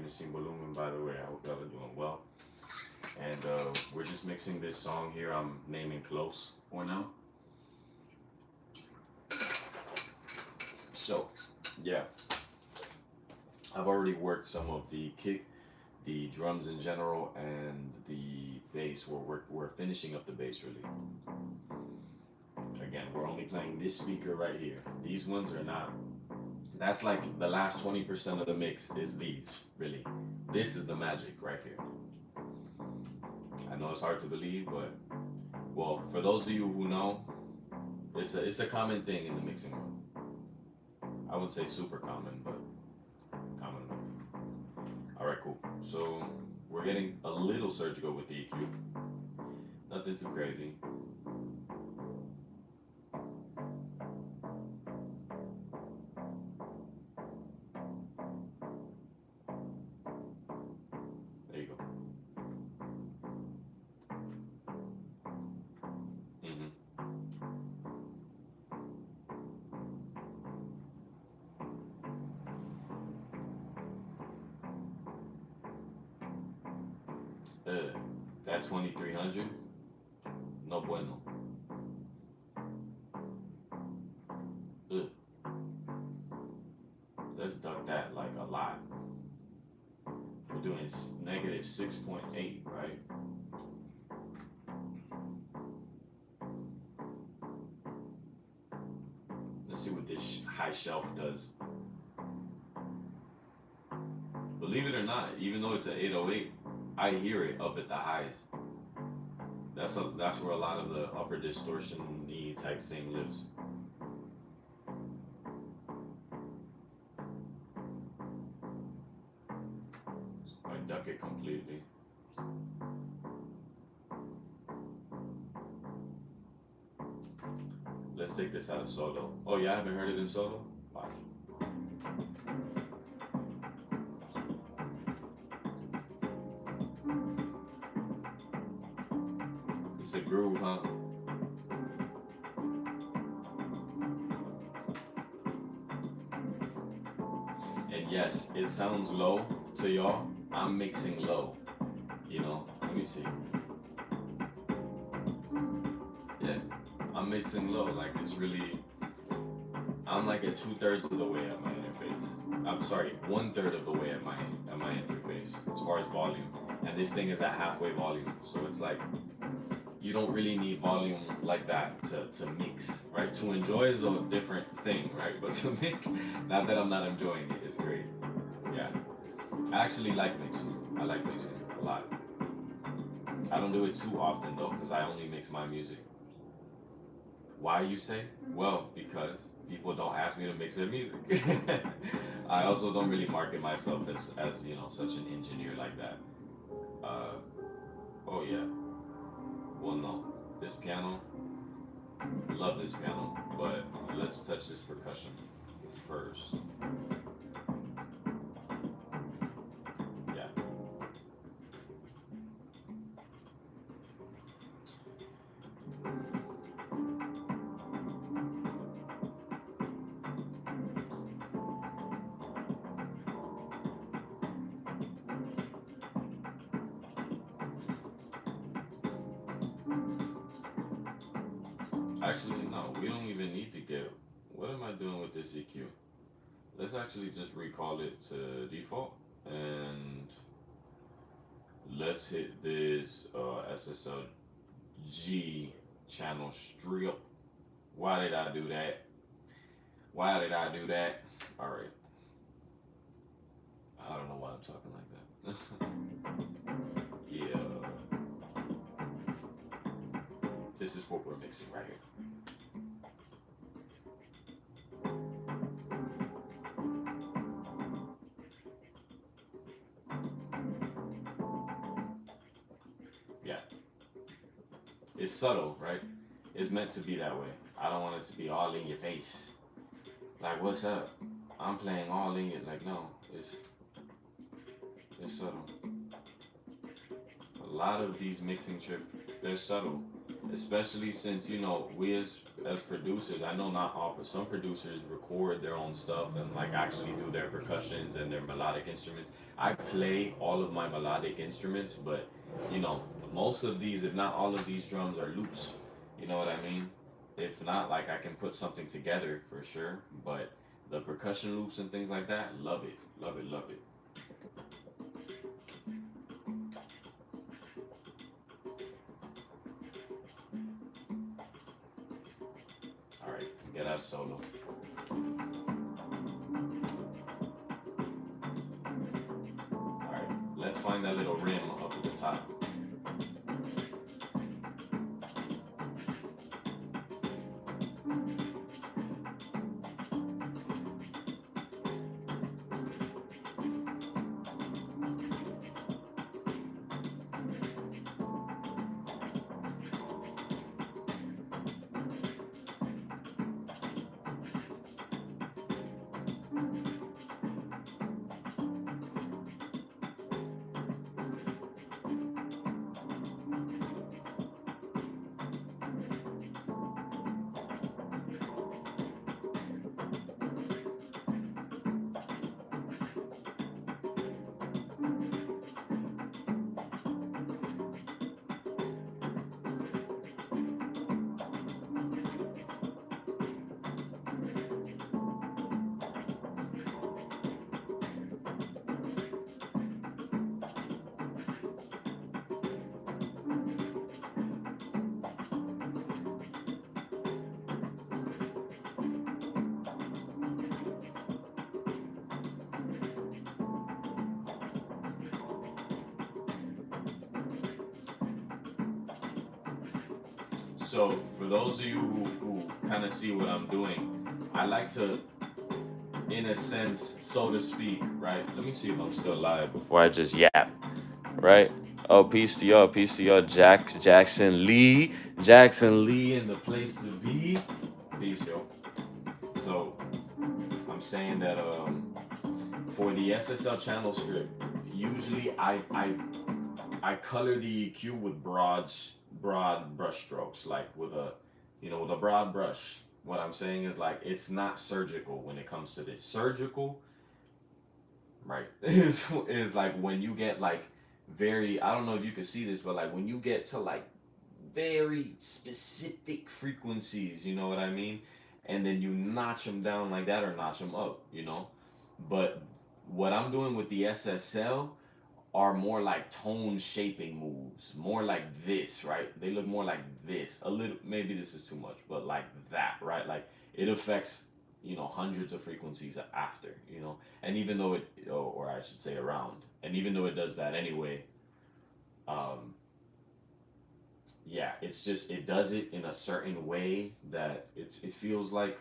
name is Simbo Lumin, by the way. I hope y'all are doing well. And we're just mixing this song here. I'm naming Close for now. So, yeah. I've already worked some of the kick, the drums in general, and the bass. We're finishing up the bass really. Again, we're only playing this speaker right here. These ones are not. That's like the last 20% of the mix is these, really. This is the magic right here. I know it's hard to believe, but well, for those of you who know, it's a common thing in the mixing room. I wouldn't say super common, but common enough. All right, cool. So we're getting a little surgical with the EQ. Nothing too crazy. There you go. Mm-hmm. That 2300, no bueno. Ugh. Let's duck that like a lot. We're doing negative 6.8, right? Let's see what this high shelf does. Believe it or not, even though it's an 808, I hear it up at the highs. That's where a lot of the upper distortion-y type thing lives. So I duck it completely. Let's take this out of solo. Oh yeah, I haven't heard it in solo? Watch. It's a groove, huh? And yes, it sounds low to y'all. I'm mixing low. You know, let me see. Yeah, I'm mixing low. Like it's really, I'm like at 2/3 of the way at my interface. I'm sorry, 1/3 of the way at my interface as far as volume. And this thing is at halfway volume, so it's like you don't really need volume like that to mix, right? To enjoy is a different thing, right? But to mix, not that I'm not enjoying it, it's great. Yeah, I actually like mixing. I like mixing a lot. I don't do it too often though, because I only mix my music. Why, you say? Well, because people don't ask me to mix their music. I also don't really market myself as you know, such an engineer like that. Uh, oh yeah. Well, no. This piano, love this piano, but let's touch this percussion first. Yeah. Actually, no, we don't even need to get. What am I doing with this EQ? Let's actually just recall it to default and let's hit this SSLG channel strip. Why did I do that? Why did I do that? All right. I don't know why I'm talking like that. Yeah. This is what we're mixing right here. Yeah. It's subtle, right? It's meant to be that way. I don't want it to be all in your face. Like, what's up? I'm playing all in it. Like, no, it's subtle. A lot of these mixing trips, they're subtle, especially since you know we as producers. I know not all, but some producers record their own stuff and like actually do their percussions and their melodic instruments. I play all of my melodic instruments, but you know, most of these, if not all of these drums are loops. You know what I mean? If not, like I can put something together for sure. But the percussion loops and things like that, love it, love it, love it. All right, get that solo. All right, let's find that little rim up at the top. So for those of you who kind of see what I'm doing, I like to, in a sense, so to speak, right? Let me see if I'm still live before I just yap, right? Oh, peace to y'all, Jackson Lee in the place to be. Peace, yo. So I'm saying that for the SSL channel strip, usually I color the EQ with broad brush strokes, like with a, with a broad brush. What I'm saying is like it's not surgical when it comes to this. Surgical, right, is like when you get like very, I don't know if you can see this, but like when you get to like very specific frequencies, you know what I mean? And then you notch them down like that or notch them up, you know? But what I'm doing with the SSL are more like tone shaping moves, more like this, right? They look more like this. A little, maybe this is too much, but like that, right? Like it affects, hundreds of frequencies after, and even though it, or I should say around, and even though it does that anyway, um, yeah, it's just, it does it in a certain way that it feels like,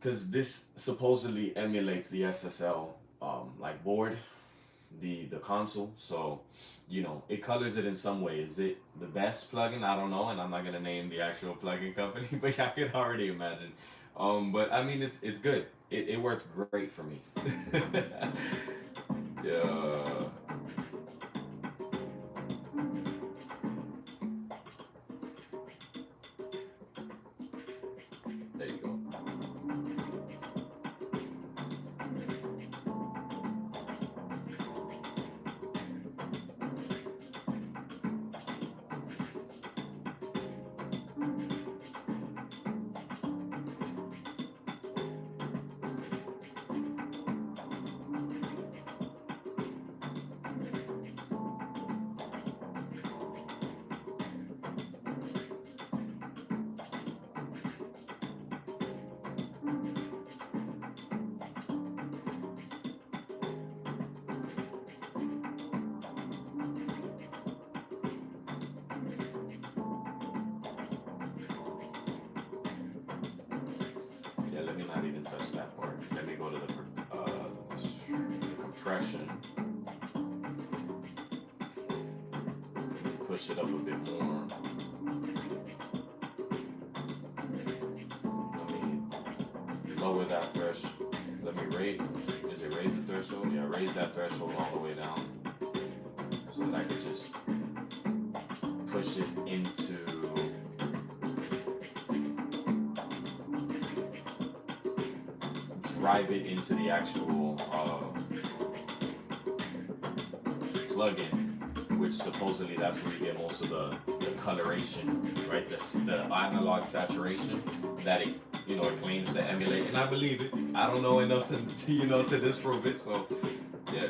because this supposedly emulates the SSL like board, the console. So, it colors it in some way. Is it the best plugin? I don't know, and I'm not gonna name the actual plugin company, but yeah, I can already imagine. But I mean, it's good. It works great for me. Yeah. There you go. Yeah, let me not even touch that part. Let me go to the compression, push it up a bit more. Let me lower that threshold. Let me rate. Is it raise the threshold? Yeah, raise that threshold all the way down so that I could just push it into, drive it into the actual plugin, which supposedly that's where you get most of the coloration, right? The analog saturation that it claims to emulate, and I believe it. I don't know enough to disprove it, so yeah.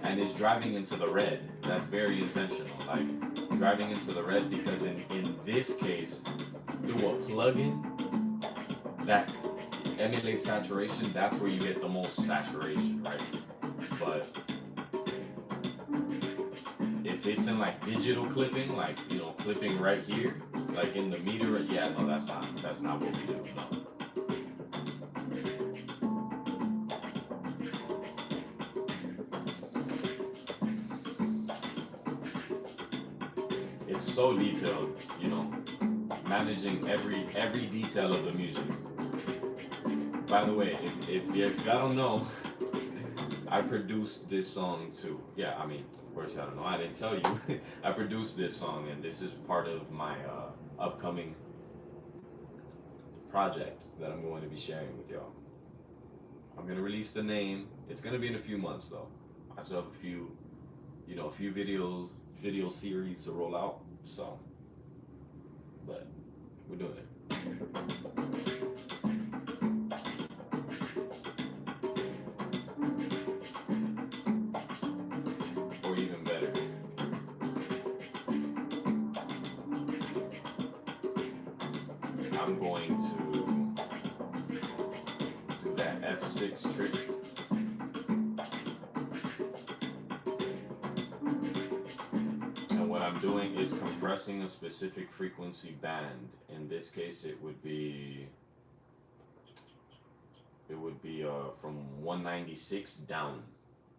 And it's driving into the red. That's very intentional. Like driving into the red because in this case, through a plugin that emulates saturation, that's where you get the most saturation, right? But if it's in like digital clipping, like clipping right here, like in the meter, yeah, no, that's not what we do. No. It's so detailed, managing every detail of the music. By the way, if y'all don't know, I produced this song too. Yeah, I mean, of course y'all don't know. I didn't tell you. I produced this song, and this is part of my upcoming project that I'm going to be sharing with y'all. I'm gonna release the name. It's gonna be in a few months though. I still have a few video series to roll out. So, but we're doing it. Or even better. I'm going to do that F6 trick. What I'm doing is compressing a specific frequency band. In this case, it would be from 196 down,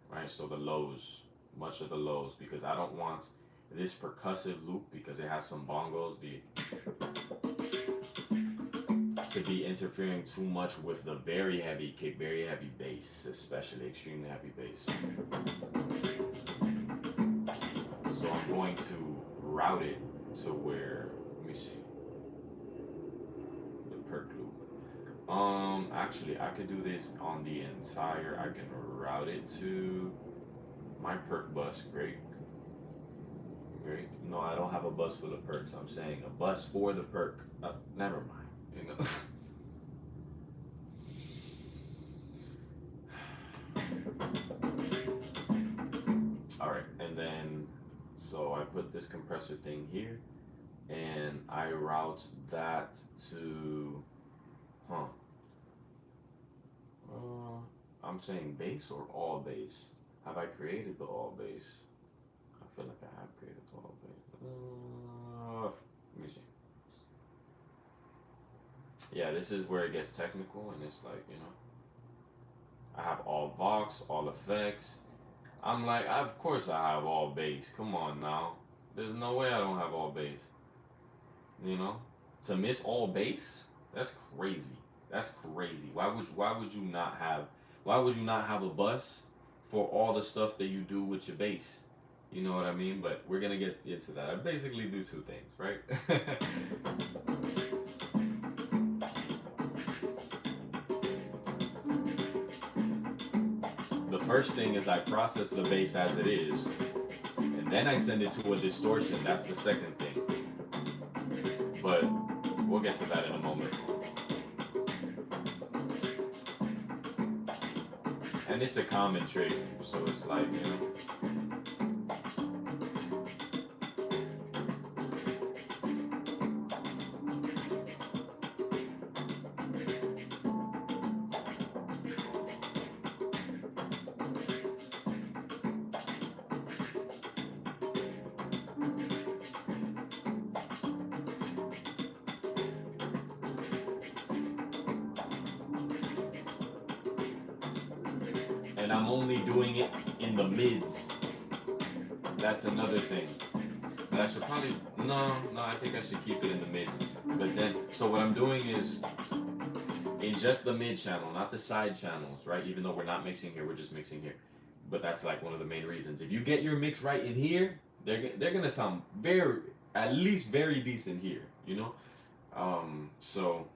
right? So the lows, much of the lows, because I don't want this percussive loop, because it has some bongos, to be interfering too much with the very heavy kick, very heavy bass, especially extremely heavy bass. So I'm going to route it to where, let me see, the perk loop. Actually, I could do this on the entire, I can route it to my perk bus. Great. No, I don't have a bus full of perks. I'm saying a bus for the perk. Never mind, Alright, and then, so I put this compressor thing here, and I route that to, I'm saying bass or all bass. Have I created the all bass? I feel like I have created the all bass. Let me see. Yeah, this is where it gets technical, and it's like, I have all Vox, all effects. I'm like, of course I have all bass. Come on now. There's no way I don't have all bass. To miss all bass? That's crazy. That's crazy. Why would you not have a bus for all the stuff that you do with your bass? You know what I mean? But we're gonna get into that. I basically do two things, right? The first thing is I process the bass as it is, and then I send it to a distortion. That's the second thing. But we'll get to that in a moment. And it's a common trick, so it's like, and I'm only doing it in the mids. That's another thing. But I should probably, no, I think I should keep it in the mids. But then, so what I'm doing is, in just the mid channel, not the side channels, right? Even though we're not mixing here, we're just mixing here. But that's like one of the main reasons. If you get your mix right in here, they're gonna sound very, at least very decent here, you know. So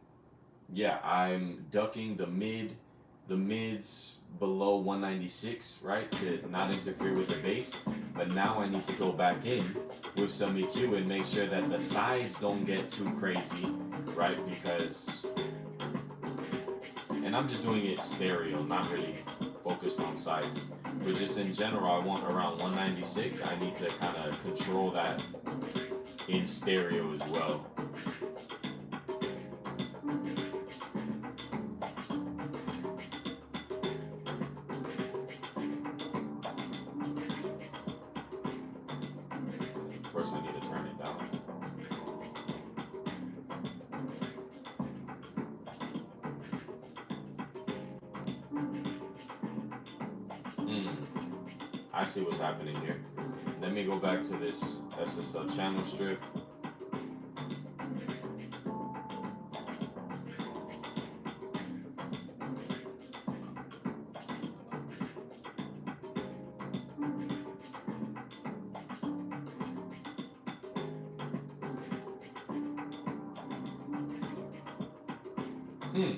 yeah, I'm ducking the mids below 196, right, to not interfere with the bass. But now I need to go back in with some EQ and make sure that the sides don't get too crazy, right? Because, and I'm just doing it stereo, not really focused on sides. But just in general, I want around 196. I need to kind of control that in stereo as well. Of course, I need to turn it down. Hmm, I see what's happening here. Let me go back to this SSL channel strip. Hmm.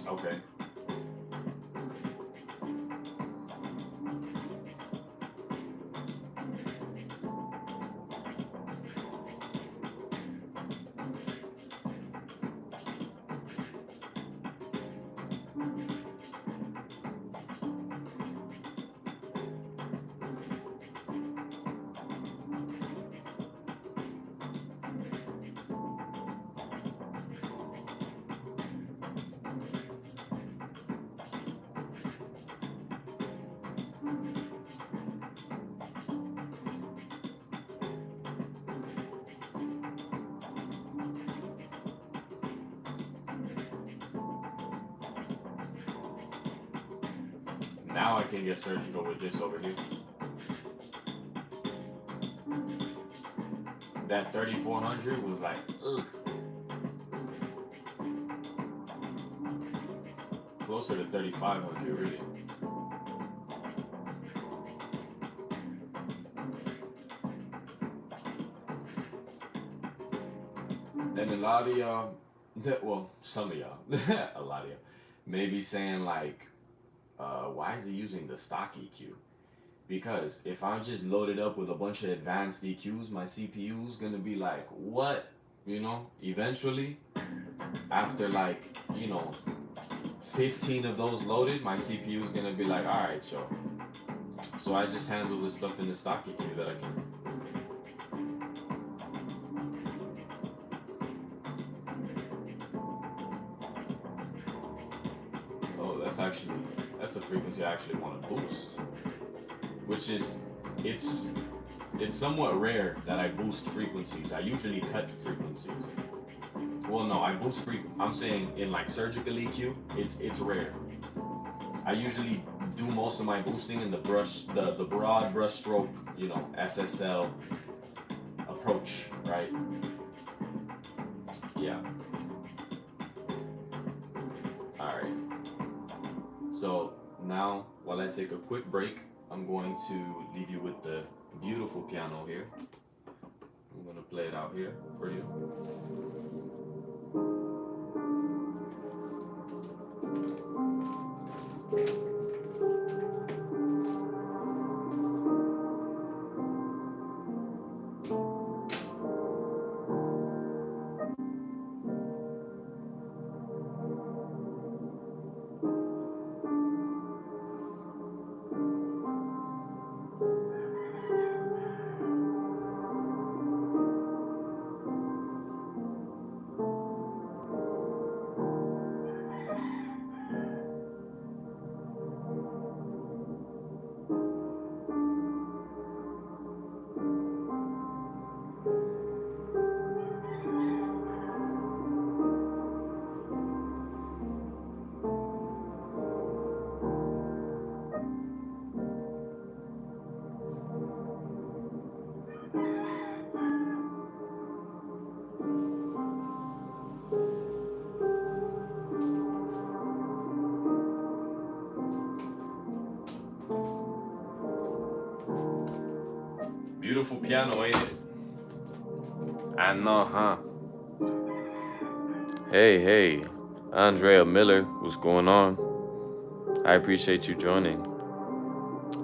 Okay. Now I can get surgical with this over here. That 3400 was like, ugh. Closer to 3500, really. And a lot of y'all, well, some of y'all, a lot of y'all, may be saying like, why is he using the stock EQ? Because if I just load it up with a bunch of advanced EQs, my CPU is gonna be like, what? You know, eventually, after like, you know, 15 of those loaded, my CPU is gonna be like, all right, yo. So I just handle the stuff in the stock EQ that I can. Oh, that's a frequency I actually want to boost, which is, it's it's somewhat rare that I boost frequencies. I usually cut frequencies. Well, no, I boost I'm saying in like surgical EQ, it's rare. I usually do most of my boosting in the broad brush stroke, you know, SSL approach, right? Yeah. All right. So now, while I take a quick break, I'm going to leave you with the beautiful piano here. I'm gonna play it out here for you. Beautiful piano, ain't it? I know, huh? Hey, Andrea Miller, what's going on? I appreciate you joining.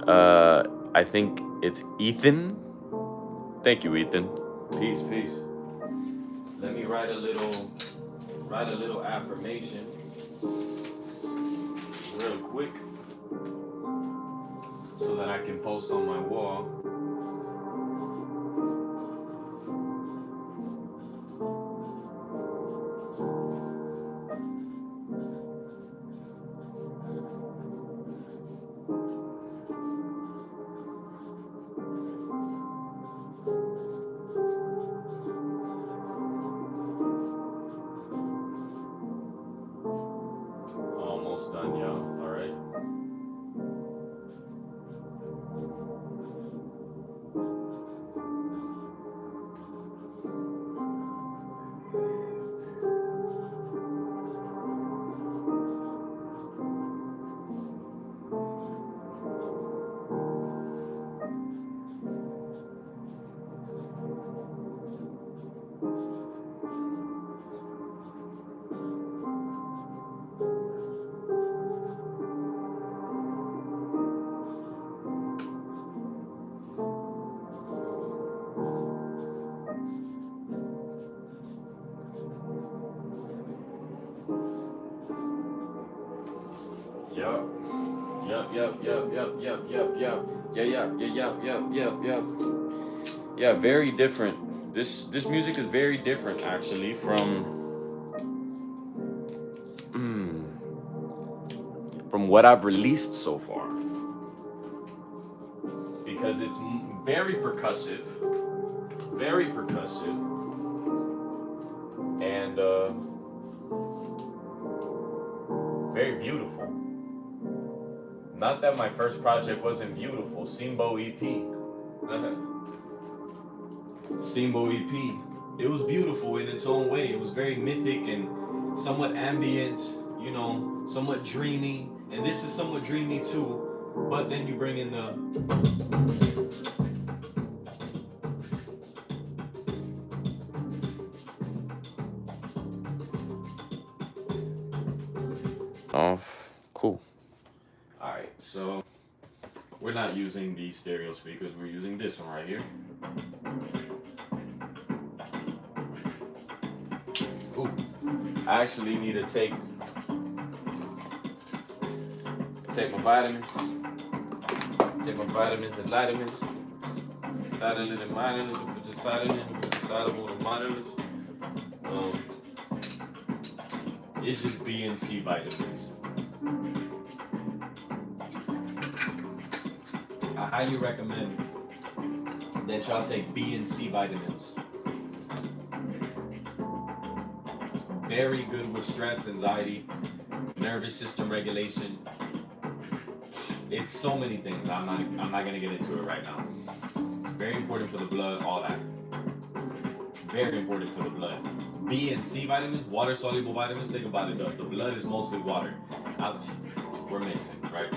I think it's Ethan. Thank you, Ethan. Peace. Let me write a little affirmation real quick so that I can post on my wall. Almost done, y'all. All right. Yup. Yeah, very different. This music is very different actually from what I've released so far. Because it's very percussive, and very beautiful. Not that my first project wasn't beautiful. Simbo EP. Simbo EP. It was beautiful in its own way. It was very mythic and somewhat ambient, somewhat dreamy. And this is somewhat dreamy too. But then you bring in the off. Cool. Alright, so we're not using these stereo speakers, we're using this one right here. Ooh. I actually need to take my vitamins. Take my vitamins and vitamins. Vitamin and vitamins, put the vitamin, put the soluble and vitamins. It's just B and C vitamins. I highly recommend that y'all take B and C vitamins. Very good with stress, anxiety, nervous system regulation. It's so many things. I'm not gonna get into it right now. Very important for the blood, all that. Very important for the blood. B and C vitamins, water soluble vitamins. Think about it though. The blood is mostly water. We're mixing, right?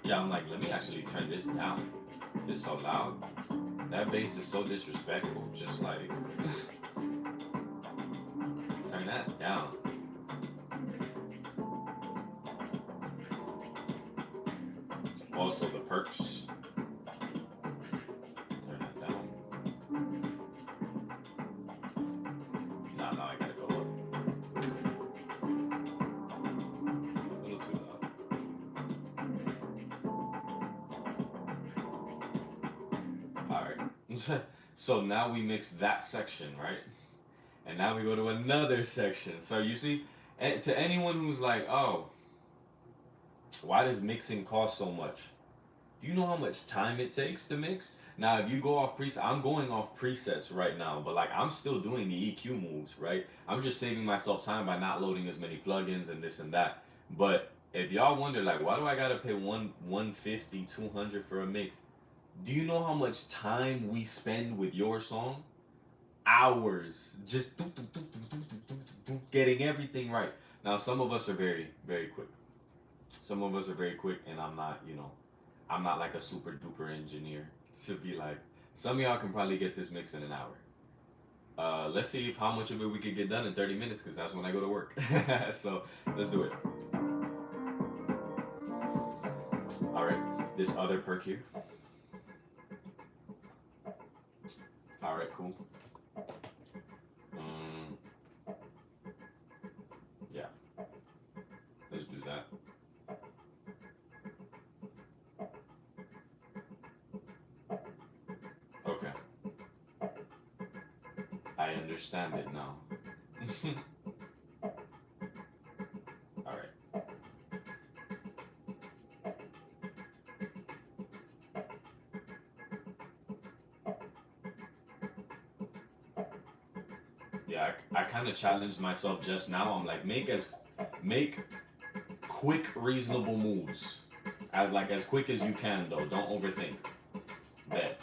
Yeah, I'm like, let me actually turn this down. It's so loud. That bass is so disrespectful. Just like, turn that down. Also the perks. Turn that down. No, I gotta go up. A little too loud. Alright. So now we mix that section, right? And now we go to another section. So you see, to anyone who's like, oh, why does mixing cost so much? Do you know how much time it takes to mix? Now, if you go off presets, I'm going off presets right now, but like I'm still doing the EQ moves, right? I'm just saving myself time by not loading as many plugins and this and that. But if y'all wonder, like, why do I gotta pay 150, 200 for a mix? Do you know how much time we spend with your song? Hours, just getting everything right. Now, some of us are very, very quick. Some of us are very quick, and I'm not, I'm not like a super duper engineer to be like. Some of y'all can probably get this mix in an hour. Let's see if how much of it we could get done in 30 minutes, because that's when I go to work. So let's do it. All right, this other perk here. All right, cool. Um, yeah, let's do that. Okay, I understand it now. All right. Yeah, I kind of challenged myself just now. I'm like, make quick, reasonable moves, as quick as you can though. Don't overthink. Bet.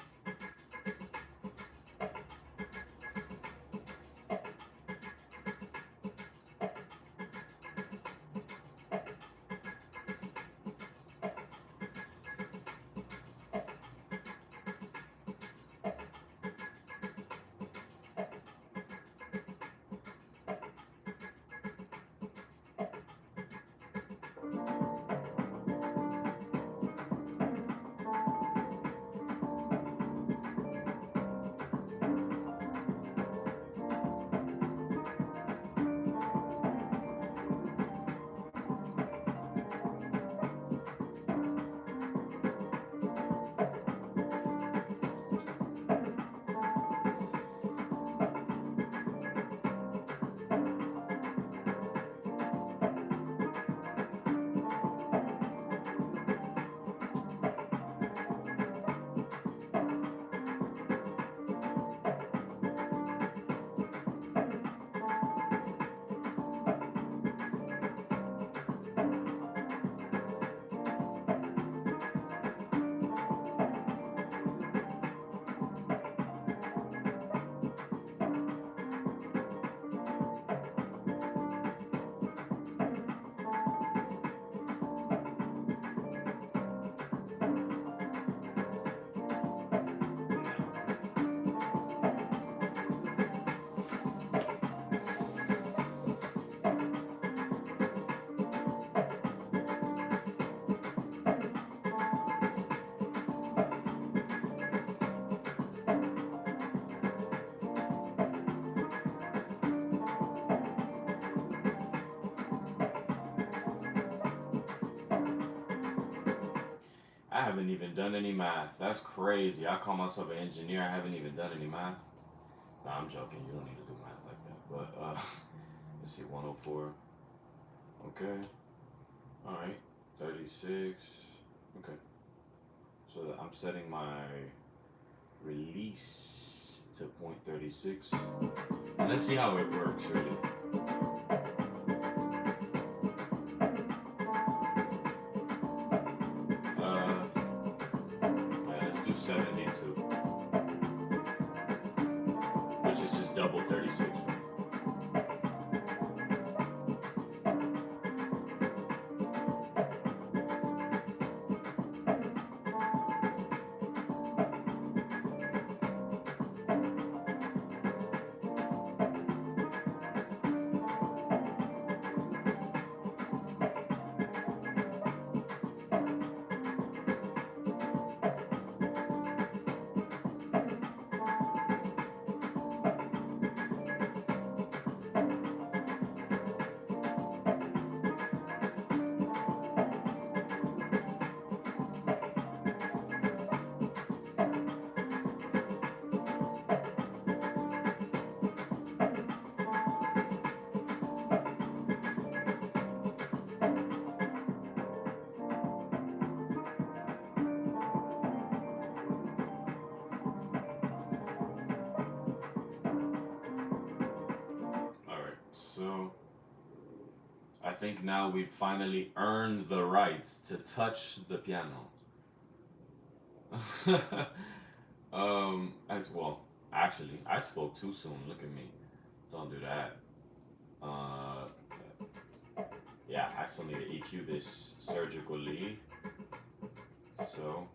I haven't even done any math. That's crazy. I call myself an engineer. I haven't even done any math. Nah, I'm joking. You don't need to do math like that. But let's see, 104. Okay. All right. 36. Okay. So I'm setting my release to 0.36. And let's see how it works really. Yeah, let's do 72, which is just double 36. All right. So I think now we've finally earned the right to touch the piano. Well, actually, I spoke too soon. Look at me. Don't do that. Uh, yeah, I still need to EQ this surgically. So,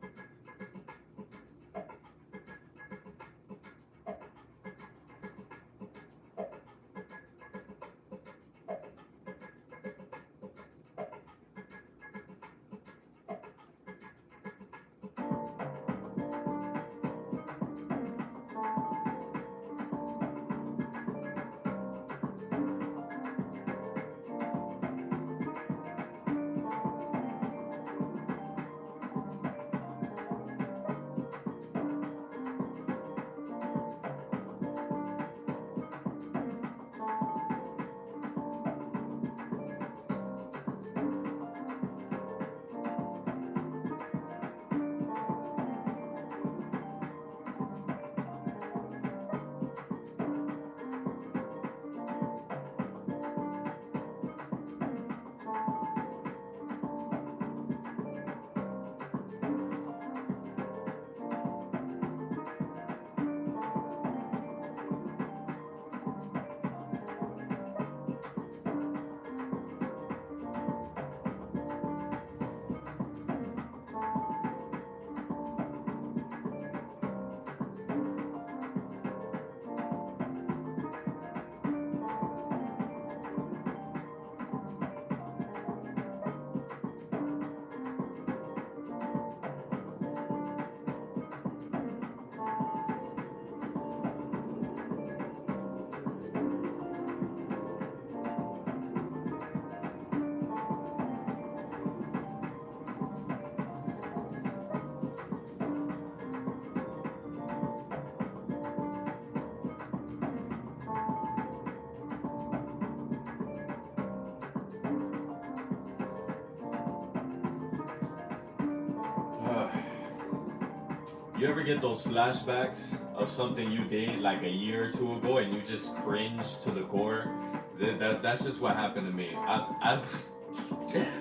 uh, you ever get those flashbacks of something you did like a year or two ago, and you just cringe to the core? That's just what happened to me.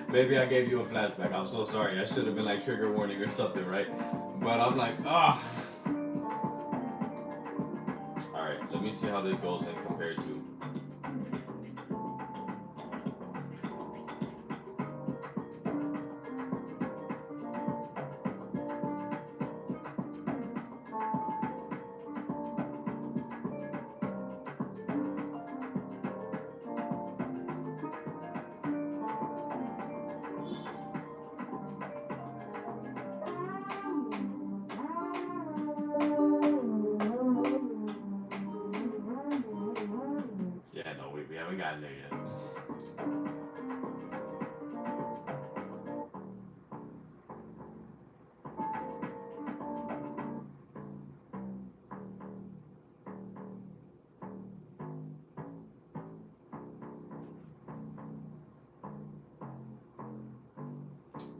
Maybe I gave you a flashback. I'm so sorry. I should have been like trigger warning or something, right? But I'm like, ah. All right, let me see how this goes in compared to. Yeah, no, we haven't gotten there yet.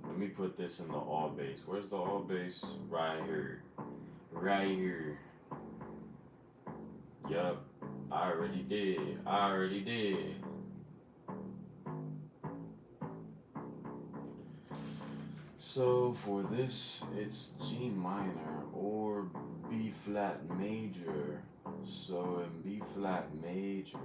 Let me put this in the all base. Where's the all base? Right here. Right here. Yup. I already did. I already did. So for this, it's G minor or B flat major. So in B flat major,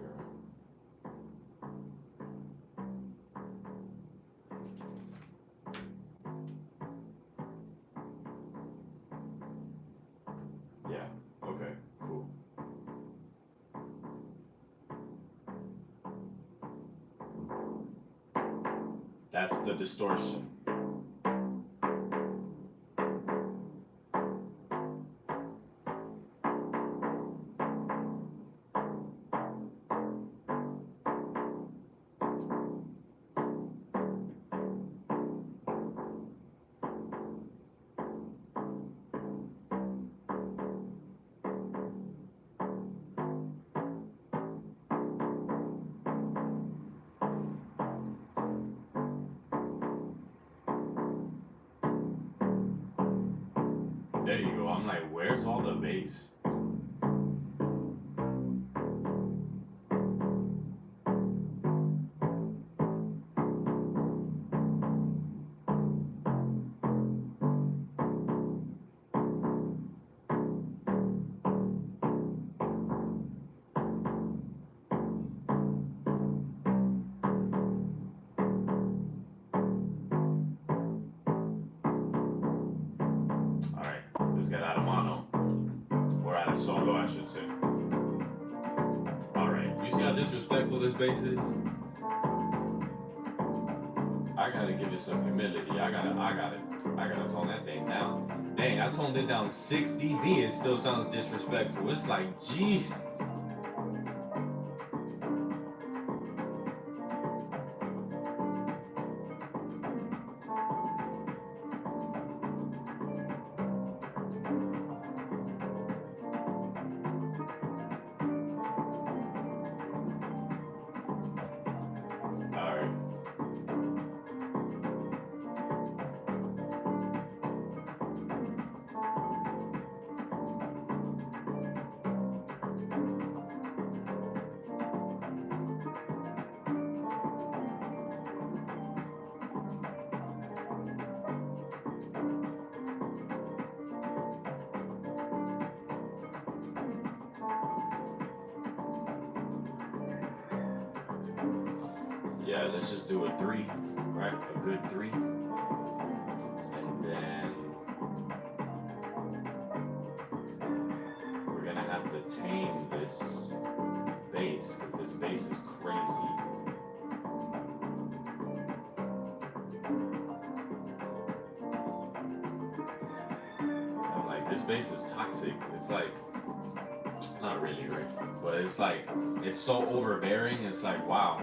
yeah, okay, cool. That's the distortion. There you go. I'm like, where's all the bass? solo, I should say. Alright, you see how disrespectful this bass is? I gotta give it some humility. I gotta tone that thing down. Dang, I toned it down 6 dB. It still sounds disrespectful. It's like, jeez. Alright. Yeah, let's just do a 3, right? A good 3. And then we're gonna have to tame this bass, because this bass is crazy. I'm like, this bass is toxic. It's like, not really, right? But it's like, it's so overbearing, it's like, wow.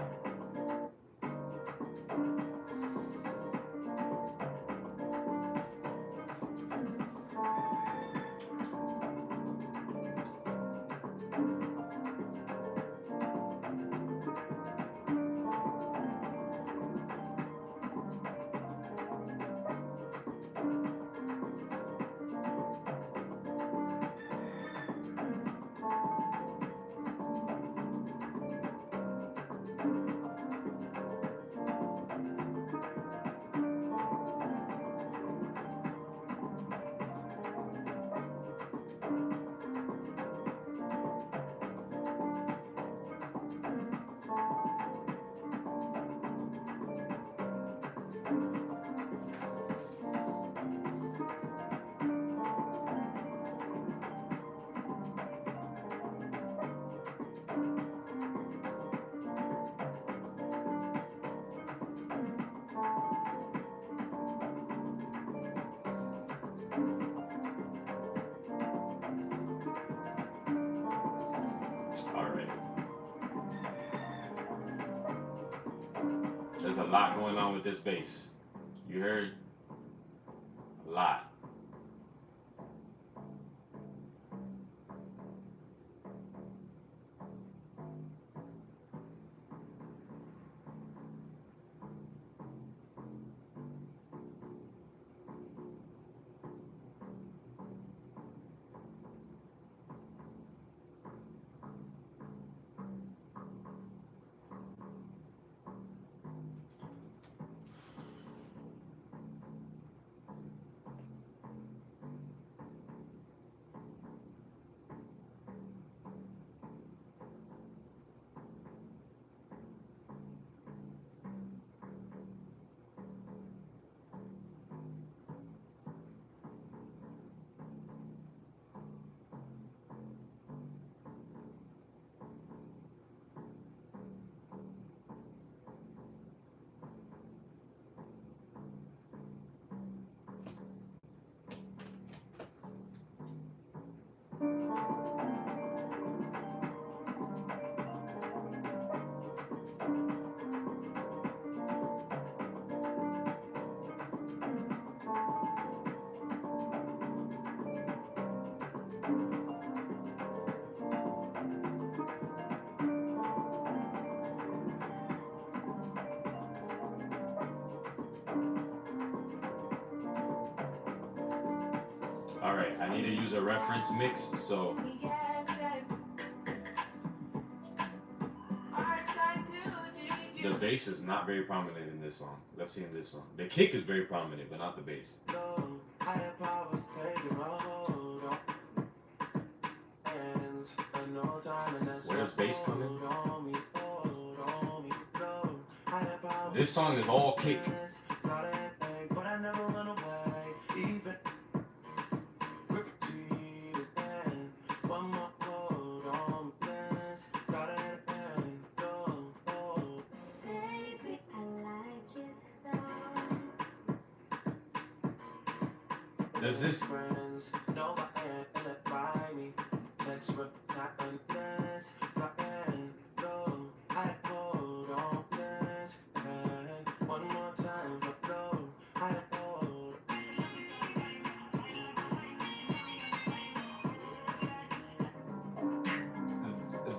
Alright. There's a lot going on with this bass. You heard? A lot. Alright, I need to use a reference mix, so the bass is not very prominent in this song. Let's see in this song. The kick is very prominent, but not the bass. Where's bass coming? This song is all kick. Does this?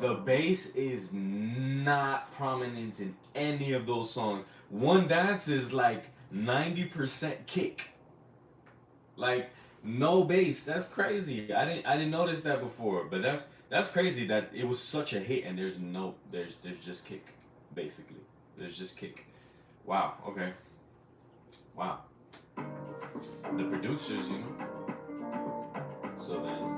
The bass is not prominent in any of those songs. One Dance is like 90% kick. Like no bass. That's crazy. I didn't notice that before, but that's crazy that it was such a hit and there's just kick basically. There's just kick. Wow. Okay. Wow. The producers, you know. So then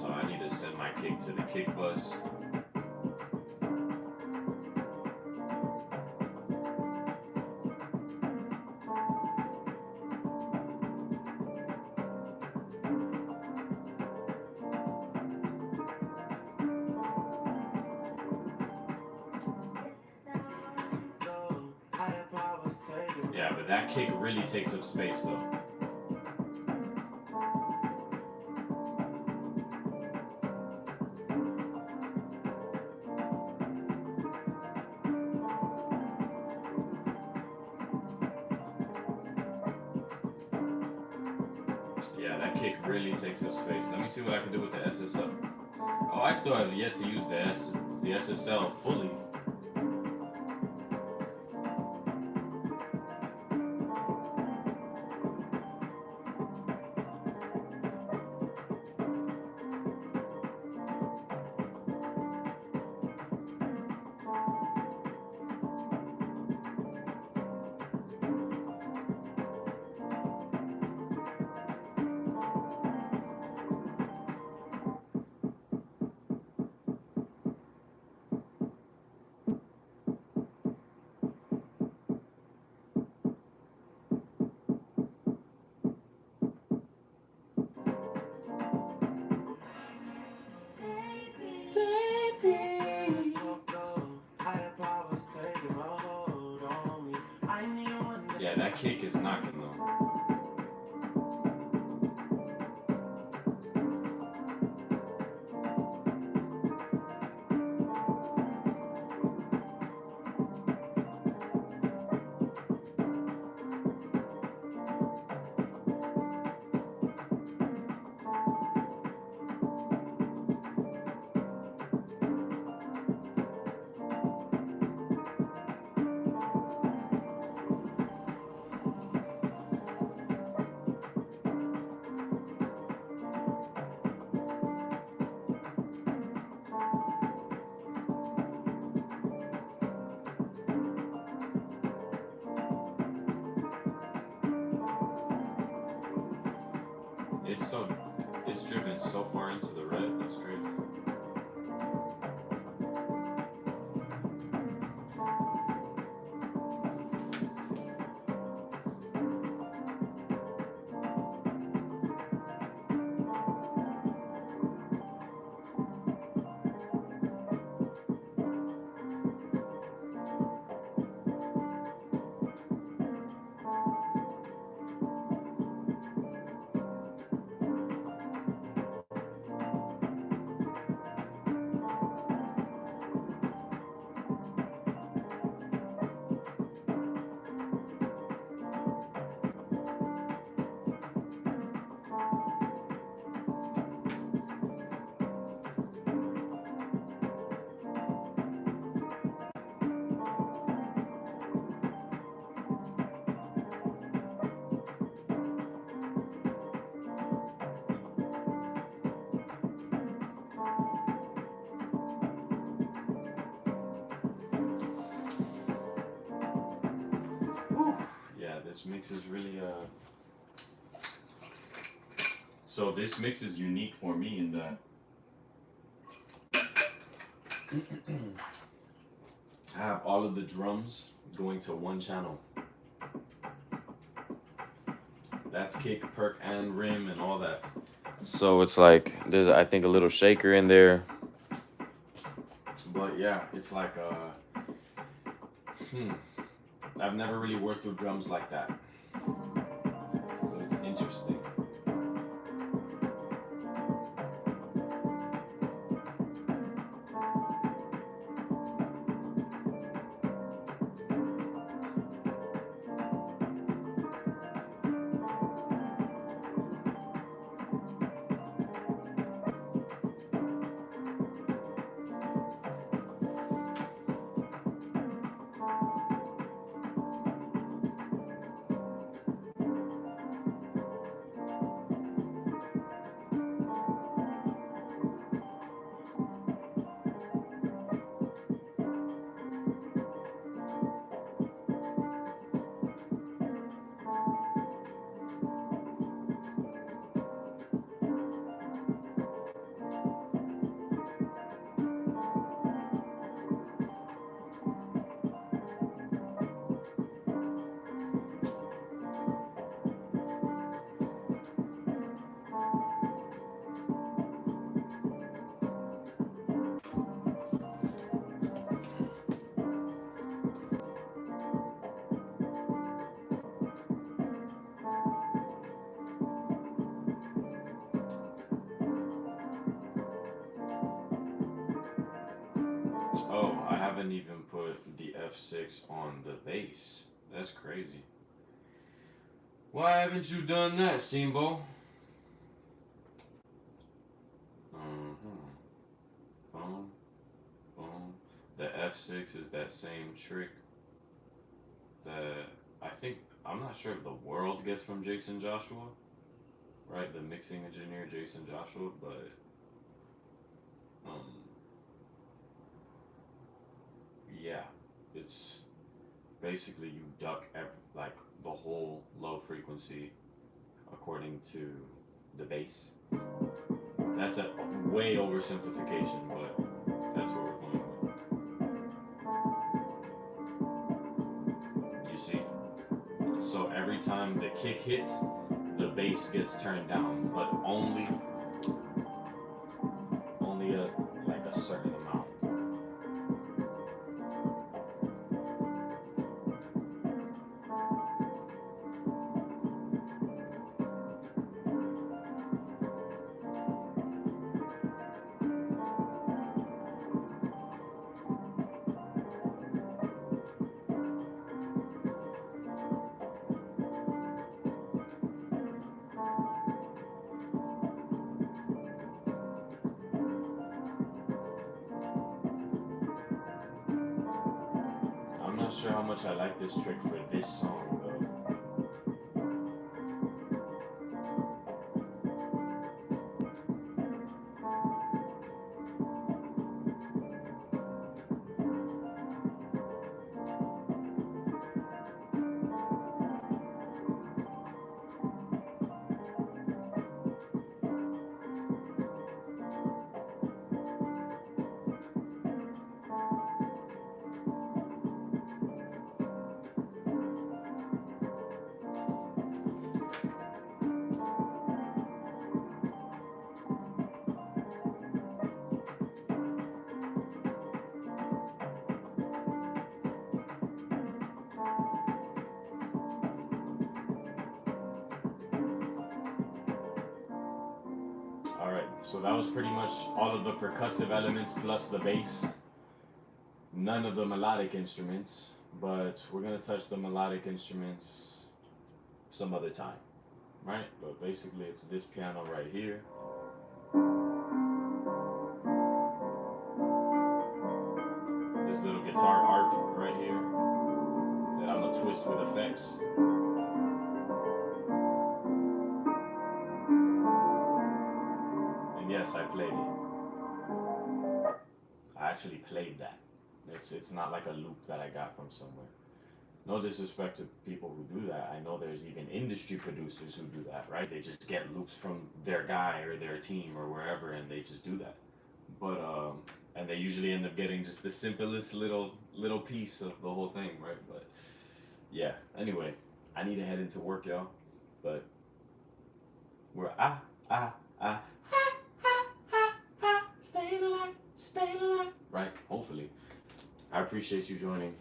I need to send my kick to the kick bus. Yeah, but that kick really takes up space though. Yeah, that kick really takes up space. Let me see what I can do with the SSL. Oh, I still have yet to use the SSL fully. Yeah, that kick is knocking though. It's driven so far into the red. That's crazy. Yeah, this mix is really So this mix is unique for me in that I have all of the drums going to one channel. That's kick, perk, and rim, and all that. So it's like there's I think a little shaker in there. But yeah, it's like hmm, I've never really worked with drums like that, so it's interesting. Oh, I haven't even put the F6 on the bass. That's crazy. Why haven't you done that, Simbo? Mm-hmm. Boom, boom. The F6 is that same trick that I think, I'm not sure if the world gets from Jason Joshua, right? The mixing engineer Jason Joshua, but um, yeah, it's basically you duck like the whole low frequency according to the bass. That's a way oversimplification, but that's what we're going with. You see? So every time the kick hits, the bass gets turned down, but only a like a certain amount. I'm not sure how much I like this trick for this song though. All right, so that was pretty much all of the percussive elements plus the bass. None of the melodic instruments, but we're gonna touch the melodic instruments some other time, right? But basically, it's this piano right here, this little guitar arp right here that I'm gonna twist with effects. And yes, I played it. I actually played that. It's not like a loop that I got from somewhere. No disrespect to people who do that. I know there's even industry producers who do that, right? They just get loops from their guy or their team or wherever, and they just do that. But and they usually end up getting just the simplest little piece of the whole thing, right? But yeah. Anyway, I need to head into work, y'all. But we're Staying alive, staying alive. Right? Hopefully. I appreciate you joining.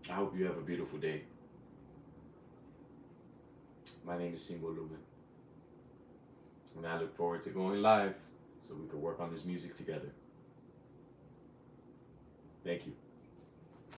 I hope you have a beautiful day. My name is Simbo Lumin. And I look forward to going live so we can work on this music together. Thank you.